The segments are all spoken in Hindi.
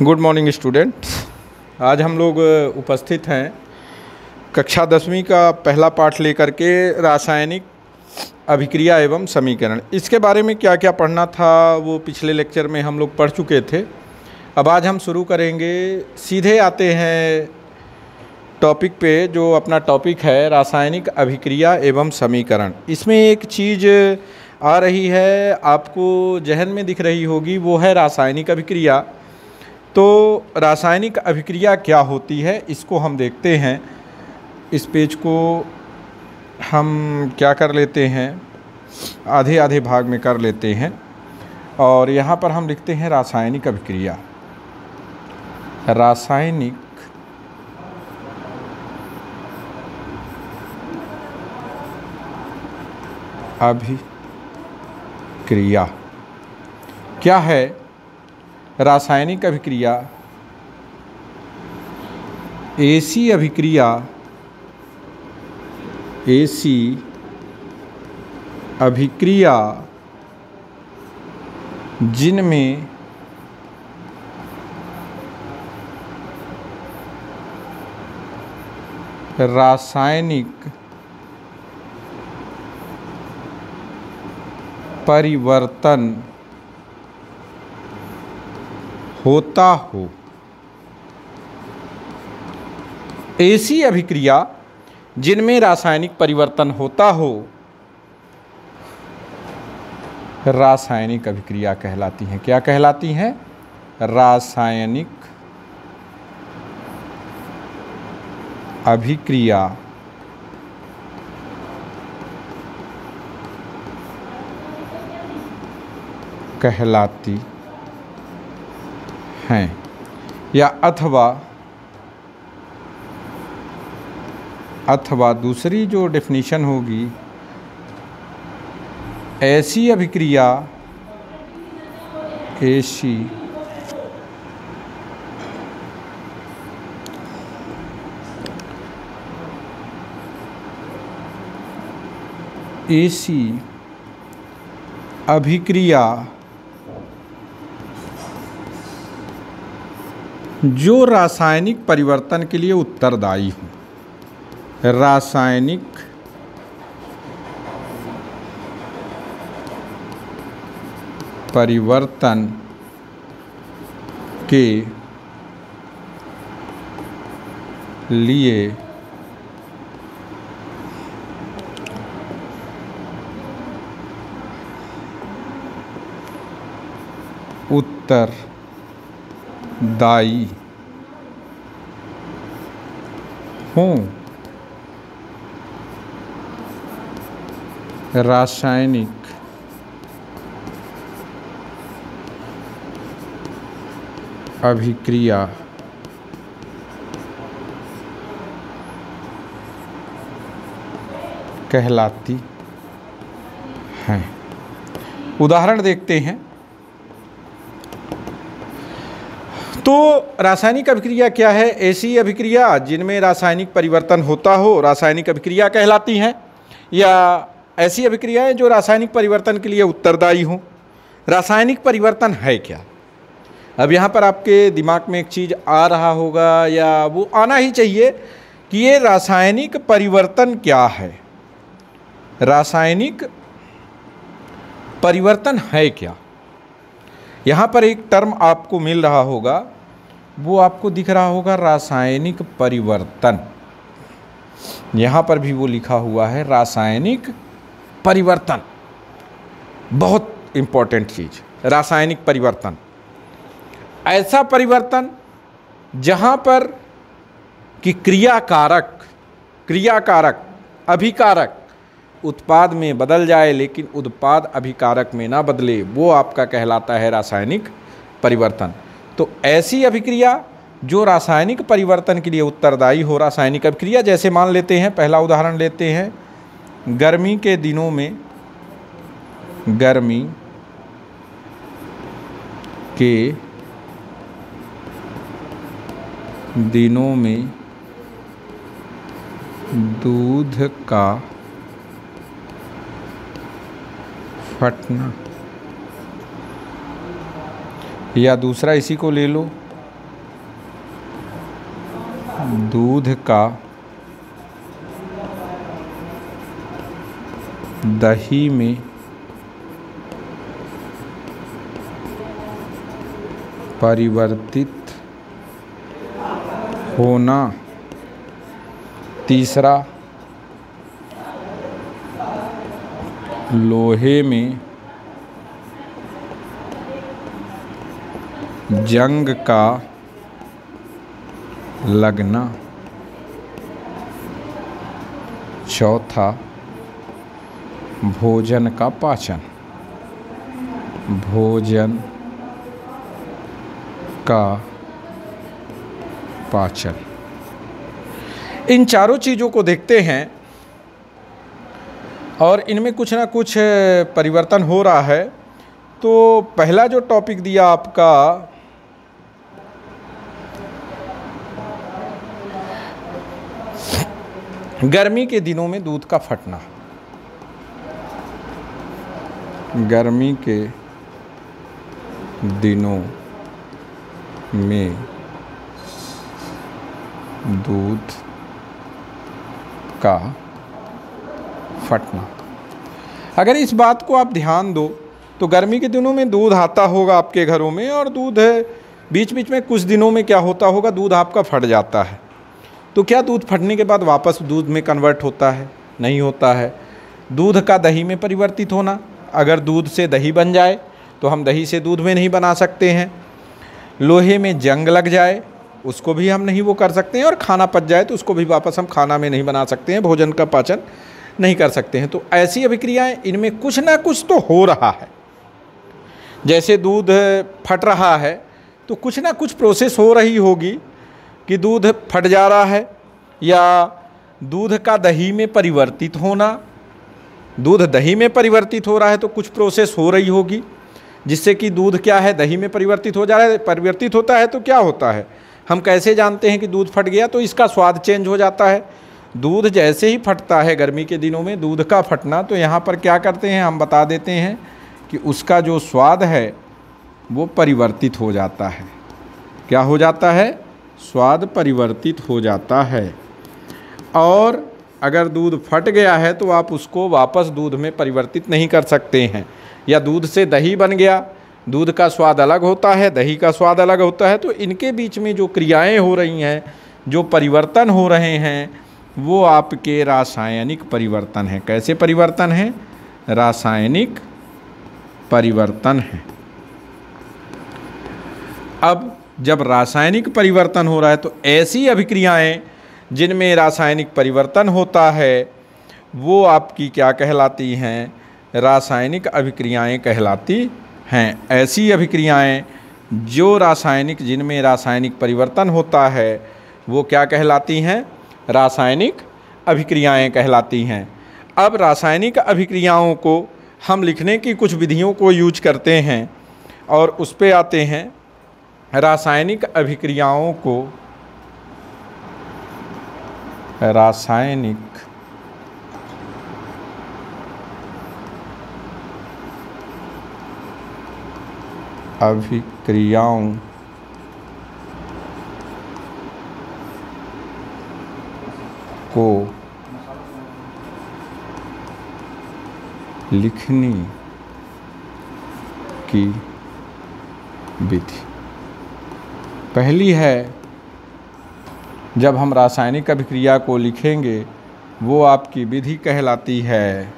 Good morning students. आज हम लोग उपस्थित हैं कक्षा 10वीं का पहला पाठ लेकर के रासायनिक अभिक्रिया एवं समीकरण। इसके बारे में क्या क्या पढ़ना था वो पिछले लेक्चर में हम लोग पढ़ चुके थे। अब आज हम शुरू करेंगे, सीधे आते हैं टॉपिक पे। जो अपना टॉपिक है रासायनिक अभिक्रिया एवं समीकरण। इसमें एक चीज़ आ रही है, आपको जहन में दिख रही होगी, वो है रासायनिक अभिक्रिया। तो रासायनिक अभिक्रिया क्या होती है इसको हम देखते हैं। इस पेज को हम क्या कर लेते हैं, आधे आधे भाग में कर लेते हैं और यहाँ पर हम लिखते हैं रासायनिक अभिक्रिया। रासायनिक अभिक्रिया क्या है? रासायनिक अभिक्रिया ऐसी अभिक्रिया जिनमें रासायनिक परिवर्तन होता हो। ऐसी अभिक्रिया जिनमें रासायनिक परिवर्तन होता हो रासायनिक अभिक्रिया कहलाती हैं। क्या कहलाती हैं? रासायनिक अभिक्रिया कहलाती हैं। या अथवा दूसरी जो डेफिनेशन होगी, ऐसी अभिक्रिया ऐसी अभिक्रिया जो रासायनिक परिवर्तन के लिए उत्तरदायी हो। रासायनिक परिवर्तन के लिए उत्तरदायी हों। रासायनिक अभिक्रिया कहलाती हैं। उदाहरण देखते हैं। तो रासायनिक अभिक्रिया क्या है? ऐसी अभिक्रिया जिनमें रासायनिक परिवर्तन होता हो रासायनिक अभिक्रिया कहलाती हैं। या ऐसी अभिक्रियाएं जो रासायनिक परिवर्तन के लिए उत्तरदायी हों। रासायनिक परिवर्तन है क्या? अब यहाँ पर आपके दिमाग में एक चीज़ आ रहा होगा, या वो आना ही चाहिए, कि ये रासायनिक परिवर्तन क्या है। रासायनिक परिवर्तन है क्या? यहाँ पर एक टर्म आपको मिल रहा होगा, वो आपको दिख रहा होगा रासायनिक परिवर्तन। यहाँ पर भी वो लिखा हुआ है रासायनिक परिवर्तन। बहुत इम्पोर्टेंट चीज़, रासायनिक परिवर्तन। ऐसा परिवर्तन जहाँ पर कि क्रियाकारक अभिकारक उत्पाद में बदल जाए लेकिन उत्पाद अभिकारक में ना बदले, वो आपका कहलाता है रासायनिक परिवर्तन। तो ऐसी अभिक्रिया जो रासायनिक परिवर्तन के लिए उत्तरदायी हो रासायनिक अभिक्रिया। जैसे मान लेते हैं, पहला उदाहरण लेते हैं, गर्मी के दिनों में दूध का फटना, या दूसरा इसी को ले लो, दूध का दही में परिवर्तित होना। तीसरा, लोहे में जंग का लगना। चौथा, भोजन का पाचन। भोजन का पाचन। इन चारों चीज़ों को देखते हैं और इनमें कुछ ना कुछ परिवर्तन हो रहा है। तो पहला जो टॉपिक दिया आपका, गर्मी के दिनों में दूध का फटना। गर्मी के दिनों में दूध का फटना। अगर इस बात को आप ध्यान दो तो गर्मी के दिनों में दूध आता होगा आपके घरों में, और दूध बीच बीच में कुछ दिनों में क्या होता होगा, दूध आपका फट जाता है। तो क्या दूध फटने के बाद वापस दूध में कन्वर्ट होता है? नहीं होता है। दूध का दही में परिवर्तित होना, अगर दूध से दही बन जाए तो हम दही से दूध में नहीं बना सकते हैं। लोहे में जंग लग जाए उसको भी हम नहीं वो कर सकते हैं, और खाना पच जाए तो उसको भी वापस हम खाना में नहीं बना सकते हैं, भोजन का पाचन नहीं कर सकते हैं। तो ऐसी अभिक्रियाएं, इनमें कुछ ना कुछ तो हो रहा है। जैसे दूध फट रहा है तो कुछ ना कुछ प्रोसेस हो रही होगी कि दूध फट जा रहा है, या दूध का दही में परिवर्तित होना। दूध दही में परिवर्तित हो रहा है तो कुछ प्रोसेस हो रही होगी जिससे कि दूध क्या है, दही में परिवर्तित हो जा रहा है। परिवर्तित होता है तो क्या होता है, हम कैसे जानते हैं कि दूध फट गया? तो इसका स्वाद चेंज हो जाता है। दूध जैसे ही फटता है गर्मी के दिनों में, दूध का फटना, तो यहाँ पर क्या करते हैं, हम बता देते हैं कि उसका जो स्वाद है वो परिवर्तित हो जाता है। क्या हो जाता है? स्वाद परिवर्तित हो जाता है। और अगर दूध फट गया है तो आप उसको वापस दूध में परिवर्तित नहीं कर सकते हैं। या दूध से दही बन गया, दूध का स्वाद अलग होता है, दही का स्वाद अलग होता है। तो इनके बीच में जो क्रियाएं हो रही हैं, जो परिवर्तन हो रहे हैं, वो आपके रासायनिक परिवर्तन हैं। कैसे परिवर्तन हैं? रासायनिक परिवर्तन हैं। अब जब रासायनिक परिवर्तन हो रहा है तो ऐसी अभिक्रियाएं जिनमें रासायनिक परिवर्तन होता है वो आपकी क्या कहलाती हैं? रासायनिक अभिक्रियाएं कहलाती हैं। ऐसी अभिक्रियाएं जिनमें रासायनिक परिवर्तन होता है वो क्या कहलाती हैं? रासायनिक अभिक्रियाएं कहलाती हैं। अब रासायनिक अभिक्रियाओं को हम लिखने की कुछ विधियों को यूज करते हैं और उस पे आते हैं। रासायनिक अभिक्रियाओं को रासायनिक अभिक्रियाओं को लिखने की विधि। पहली है, जब हम रासायनिक अभिक्रिया को लिखेंगे वो आपकी विधि कहलाती है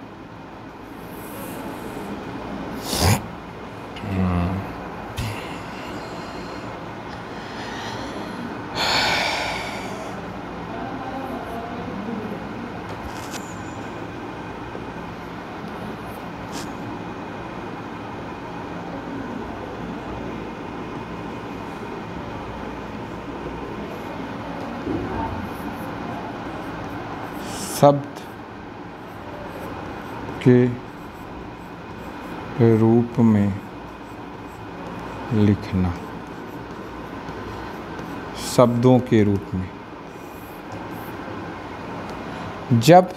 शब्द के रूप में लिखना। शब्दों के रूप में। जब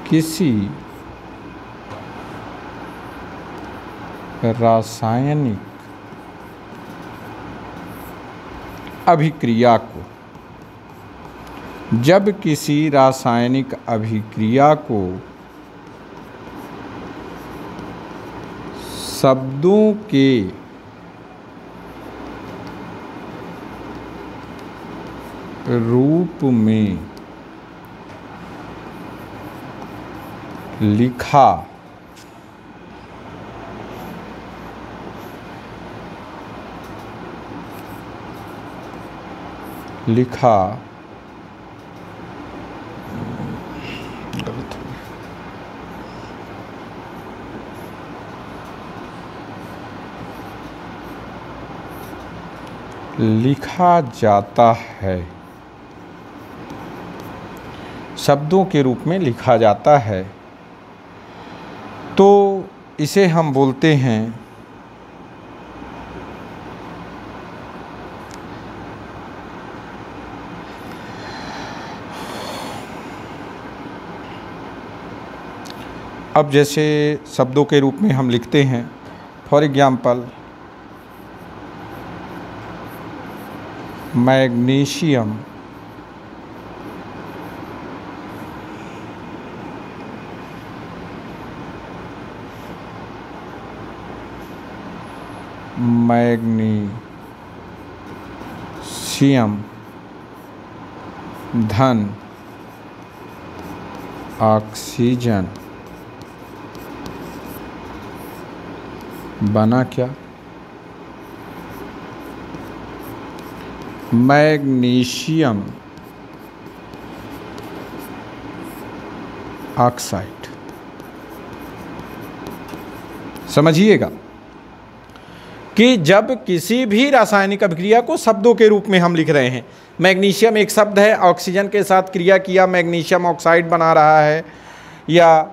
किसी रासायनिक अभिक्रिया को, जब किसी रासायनिक अभिक्रिया को शब्दों के रूप में लिखा लिखा जाता है, शब्दों के रूप में लिखा जाता है, तो इसे हम बोलते हैं अब जैसे शब्दों के रूप में हम लिखते हैं, फॉर एग्जाम्पल मैग्नीशियम धन ऑक्सीजन बना क्या? Magnesium oxide. समझिएगा कि जब किसी भी रासायनिक अभिक्रिया को शब्दों के रूप में हम लिख रहे हैं, मैग्नीशियम एक शब्द है, ऑक्सीजन के साथ क्रिया किया मैग्नीशियम ऑक्साइड बना रहा है, या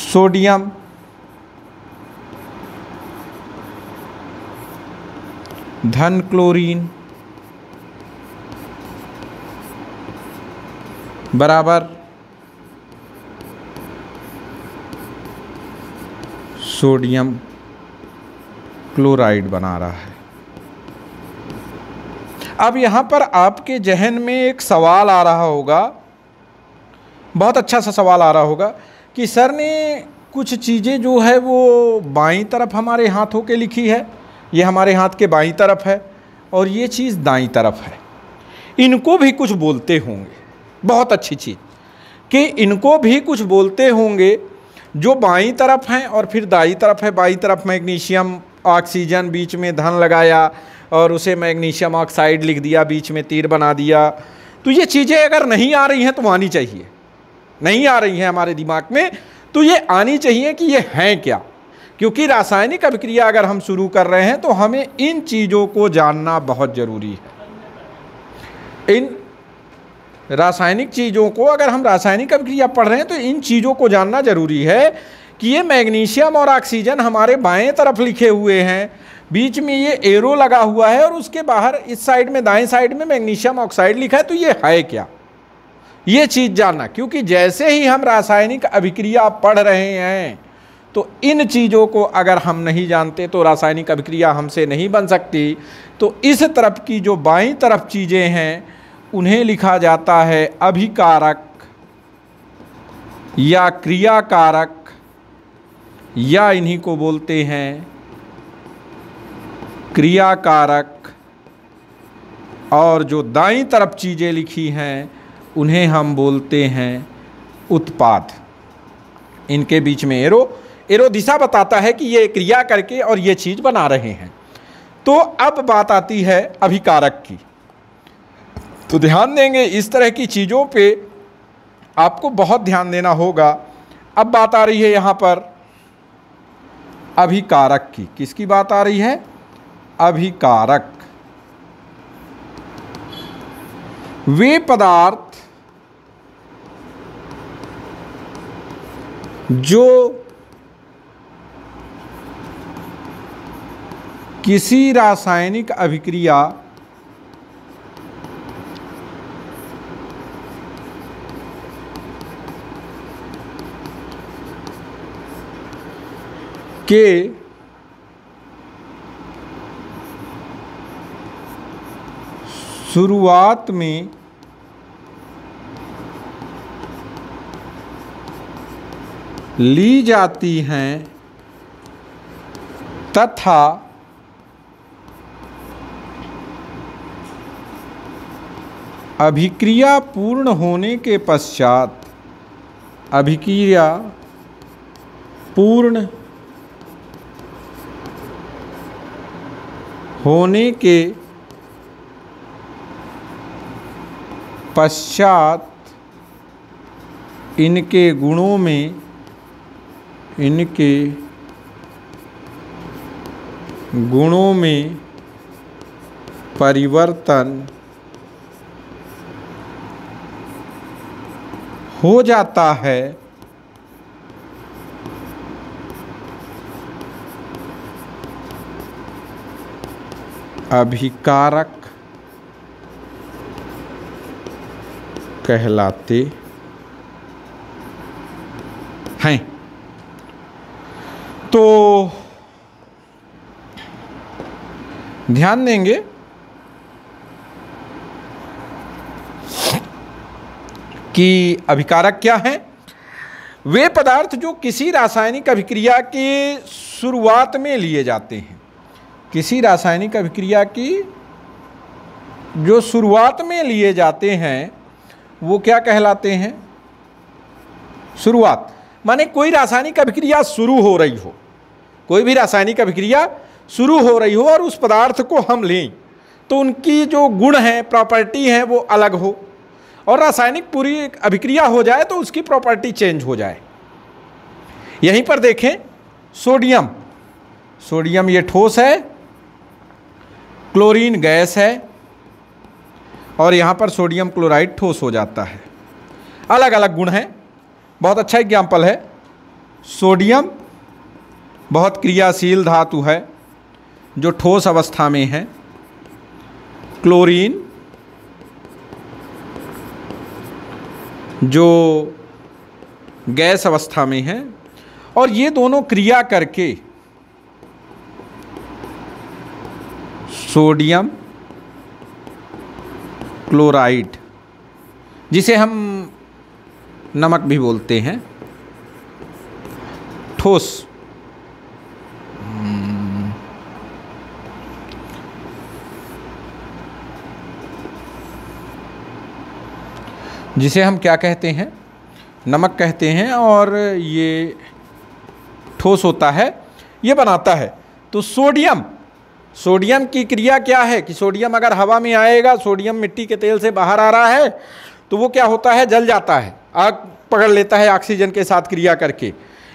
सोडियम धन क्लोरीन बराबर सोडियम क्लोराइड बना रहा है। अब यहाँ पर आपके जहन में एक सवाल आ रहा होगा, बहुत अच्छा सा सवाल आ रहा होगा कि सर ने कुछ चीज़ें जो है वो बाईं तरफ हमारे हाथों के लिखी है, ये हमारे हाथ के बाईं तरफ है और ये चीज़ दाईं तरफ है, इनको भी कुछ बोलते होंगे। बहुत अच्छी चीज़ कि इनको भी कुछ बोलते होंगे जो बाईं तरफ हैं और फिर दाईं तरफ है। बाईं तरफ मैग्नीशियम ऑक्सीजन, बीच में धन लगाया और उसे मैग्नीशियम ऑक्साइड लिख दिया, बीच में तीर बना दिया। तो ये चीज़ें अगर नहीं आ रही हैं तो आनी चाहिए, नहीं आ रही हैं हमारे दिमाग में तो ये आनी चाहिए कि ये हैं क्या, क्योंकि रासायनिक अभिक्रिया अगर हम शुरू कर रहे हैं तो हमें इन चीज़ों को जानना बहुत ज़रूरी है। इन रासायनिक चीज़ों को, अगर हम रासायनिक अभिक्रिया पढ़ रहे हैं तो इन चीज़ों को जानना ज़रूरी है कि ये मैग्नीशियम और ऑक्सीजन हमारे बाएं तरफ लिखे हुए हैं, बीच में ये एरो लगा हुआ है और उसके बाहर इस साइड में दाएं साइड में मैग्नीशियम ऑक्साइड लिखा है, तो ये है क्या, ये चीज़ जानना। क्योंकि जैसे ही हम रासायनिक अभिक्रिया पढ़ रहे हैं तो इन चीज़ों को अगर हम नहीं जानते तो रासायनिक अभिक्रिया हमसे नहीं बन सकती। तो इस तरफ की जो बाईं तरफ चीज़ें हैं उन्हें लिखा जाता है अभिकारक या क्रियाकारक, या इन्हीं को बोलते हैं क्रियाकारक। और जो दाईं तरफ चीज़ें लिखी हैं उन्हें हम बोलते हैं उत्पाद। इनके बीच में एरो दिशा बताता है कि ये क्रिया करके और ये चीज़ बना रहे हैं। तो अब बात आती है अभिकारक की, तो ध्यान देंगे इस तरह की चीज़ों पे आपको बहुत ध्यान देना होगा। अब बात आ रही है यहाँ पर अभिकारक की। किसकी बात आ रही है? अभिकारक। वे पदार्थ जो किसी रासायनिक अभिक्रिया के शुरुआत में ली जाती हैं तथा अभिक्रिया पूर्ण होने के पश्चात अभिक्रिया पूर्ण होने के पश्चात इनके गुणों में परिवर्तन हो जाता है अभिकारक कहलाते हैं। तो ध्यान देंगे कि अभिकारक क्या हैं? वे पदार्थ जो किसी रासायनिक अभिक्रिया के शुरुआत में लिए जाते हैं। किसी रासायनिक अभिक्रिया की जो शुरुआत में लिए जाते हैं वो क्या कहलाते हैं? शुरुआत माने कोई रासायनिक अभिक्रिया शुरू हो रही हो, कोई भी रासायनिक अभिक्रिया शुरू हो रही हो और उस पदार्थ को हम लें तो उनकी जो गुण हैं, प्रॉपर्टी हैं, वो अलग हो, और रासायनिक पूरी अभिक्रिया हो जाए तो उसकी प्रॉपर्टी चेंज हो जाए। यहीं पर देखें सोडियम, सोडियम ये ठोस है, क्लोरीन गैस है, और यहाँ पर सोडियम क्लोराइड ठोस हो जाता है। अलग अलग गुण हैं। बहुत अच्छा एग्जाम्पल है, सोडियम बहुत क्रियाशील धातु है जो ठोस अवस्था में है, क्लोरीन जो गैस अवस्था में है, और ये दोनों क्रिया करके सोडियम क्लोराइड, जिसे हम नमक भी बोलते हैं, ठोस जिसे हम क्या कहते हैं? नमक कहते हैं, और ये ठोस होता है, ये बनाता है। तो सोडियम, सोडियम की क्रिया क्या है कि सोडियम अगर हवा में आएगा, सोडियम मिट्टी के तेल से बाहर आ रहा है तो वो क्या होता है? जल जाता है, आग पकड़ लेता है ऑक्सीजन के साथ क्रिया करके।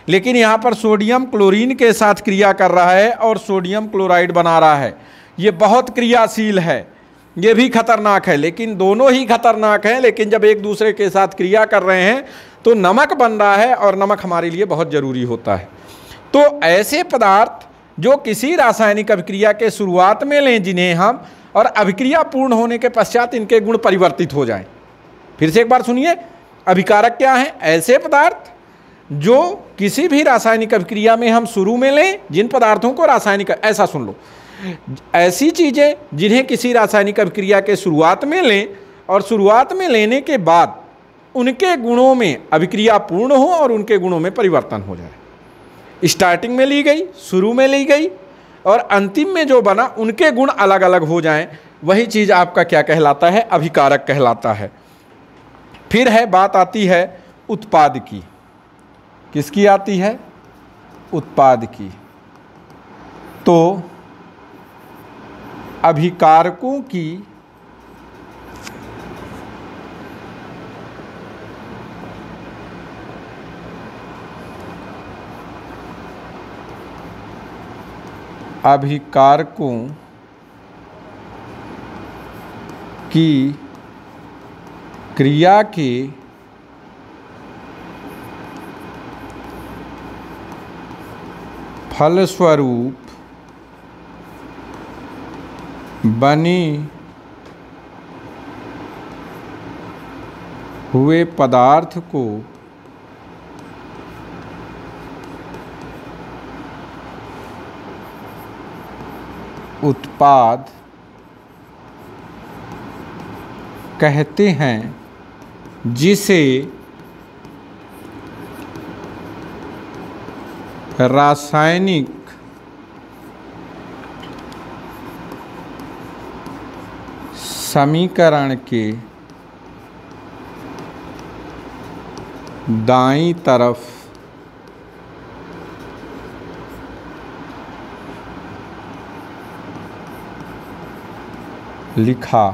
लेकिन यहाँ पर सोडियम क्लोरीन के साथ क्रिया कर रहा है और सोडियम क्लोराइड बना रहा है। ये बहुत क्रियाशील है, ये भी खतरनाक है, लेकिन दोनों ही खतरनाक हैं। लेकिन जब एक दूसरे के साथ क्रिया कर रहे हैं तो नमक बन रहा है, और नमक हमारे लिए बहुत ज़रूरी होता है। तो ऐसे पदार्थ जो किसी रासायनिक अभिक्रिया के शुरुआत में लें, जिन्हें हम और अभिक्रिया पूर्ण होने के पश्चात इनके गुण परिवर्तित हो जाएं। फिर से एक बार सुनिए, अभिकारक क्या हैं? ऐसे पदार्थ जो किसी भी रासायनिक अभिक्रिया में हम शुरू में लें, जिन पदार्थों को रासायनिक, ऐसा सुन लो, ऐसी चीज़ें जिन्हें किसी रासायनिक अभिक्रिया के शुरुआत में लें और शुरुआत में लेने के बाद उनके गुणों में अभिक्रिया पूर्ण हो और उनके गुणों में परिवर्तन हो जाए। स्टार्टिंग में ली गई, शुरू में ली गई, और अंतिम में जो बना उनके गुण अलग अलग हो जाएं, वही चीज़ आपका क्या कहलाता है? अभिकारक कहलाता है। फिर है बात आती है उत्पाद की। किसकी आती है? उत्पाद की। तो अभिकारकों की क्रिया के फलस्वरूप बने हुए पदार्थ को उत्पाद कहते हैं, जिसे रासायनिक समीकरण के दाईं तरफ लिखा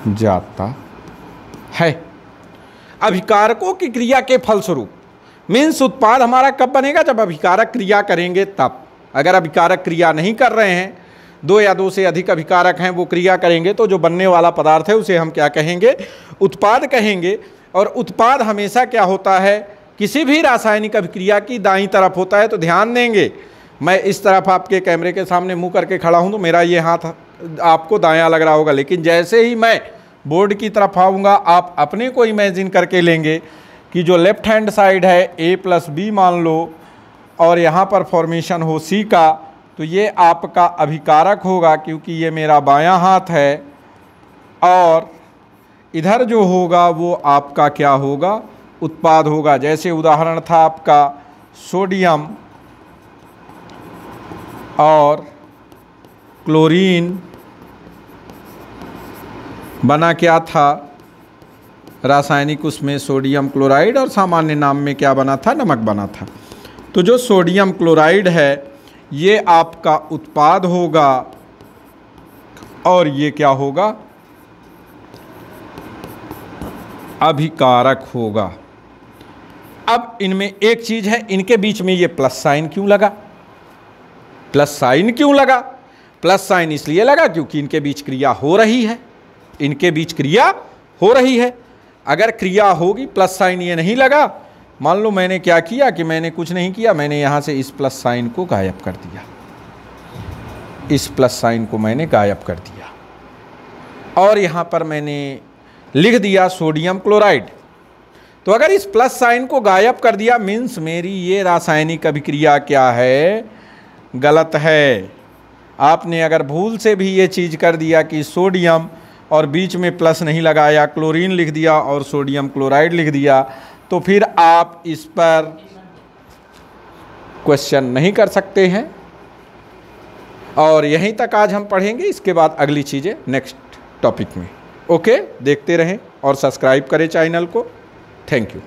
जाता है। अभिकारकों की क्रिया के फलस्वरूप मीन्स उत्पाद हमारा कब बनेगा, जब अभिकारक क्रिया करेंगे तब। अगर अभिकारक क्रिया नहीं कर रहे हैं, दो या दो से अधिक अभिकारक हैं, वो क्रिया करेंगे, तो जो बनने वाला पदार्थ है उसे हम क्या कहेंगे, उत्पाद कहेंगे। और उत्पाद हमेशा क्या होता है, किसी भी रासायनिक अभिक्रिया की दाईं तरफ होता है। तो ध्यान देंगे, मैं इस तरफ आपके कैमरे के सामने मुंह करके खड़ा हूं तो मेरा ये हाथ आपको दायां लग रहा होगा, लेकिन जैसे ही मैं बोर्ड की तरफ आऊँगा, आप अपने को इमेजिन करके लेंगे कि जो लेफ्ट हैंड साइड है A+B मान लो, और यहाँ पर फॉर्मेशन हो C का, तो ये आपका अभिकारक होगा क्योंकि ये मेरा बायां हाथ है। और इधर जो होगा वो आपका क्या होगा, उत्पाद होगा। जैसे उदाहरण था आपका सोडियम और क्लोरीन, बना क्या था रासायनिक, उसमें सोडियम क्लोराइड, और सामान्य नाम में क्या बना था, नमक बना था। तो जो सोडियम क्लोराइड है ये आपका उत्पाद होगा और ये क्या होगा, अभिकारक होगा। अब इनमें एक चीज है, इनके बीच में ये प्लस साइन क्यों लगा, प्लस साइन क्यों लगा, प्लस साइन इसलिए लगा क्योंकि इनके बीच क्रिया हो रही है, इनके बीच क्रिया हो रही है। अगर क्रिया होगी, प्लस साइन ये नहीं लगा, मान लो मैंने क्या किया कि मैंने कुछ नहीं किया, मैंने यहाँ से इस प्लस साइन को गायब कर दिया, इस प्लस साइन को मैंने गायब कर दिया, और यहाँ पर मैंने लिख दिया सोडियम क्लोराइड। तो अगर इस प्लस साइन को गायब कर दिया, मीन्स मेरी ये रासायनिक अभिक्रिया क्या है, गलत है। आपने अगर भूल से भी ये चीज़ कर दिया कि सोडियम और बीच में प्लस नहीं लगाया, क्लोरीन लिख दिया और सोडियम क्लोराइड लिख दिया, तो फिर आप इस पर क्वेश्चन नहीं कर सकते हैं। और यहीं तक आज हम पढ़ेंगे, इसके बाद अगली चीज़ें नेक्स्ट टॉपिक में। ओके, देखते रहें और सब्सक्राइब करें चैनल को। Thank you.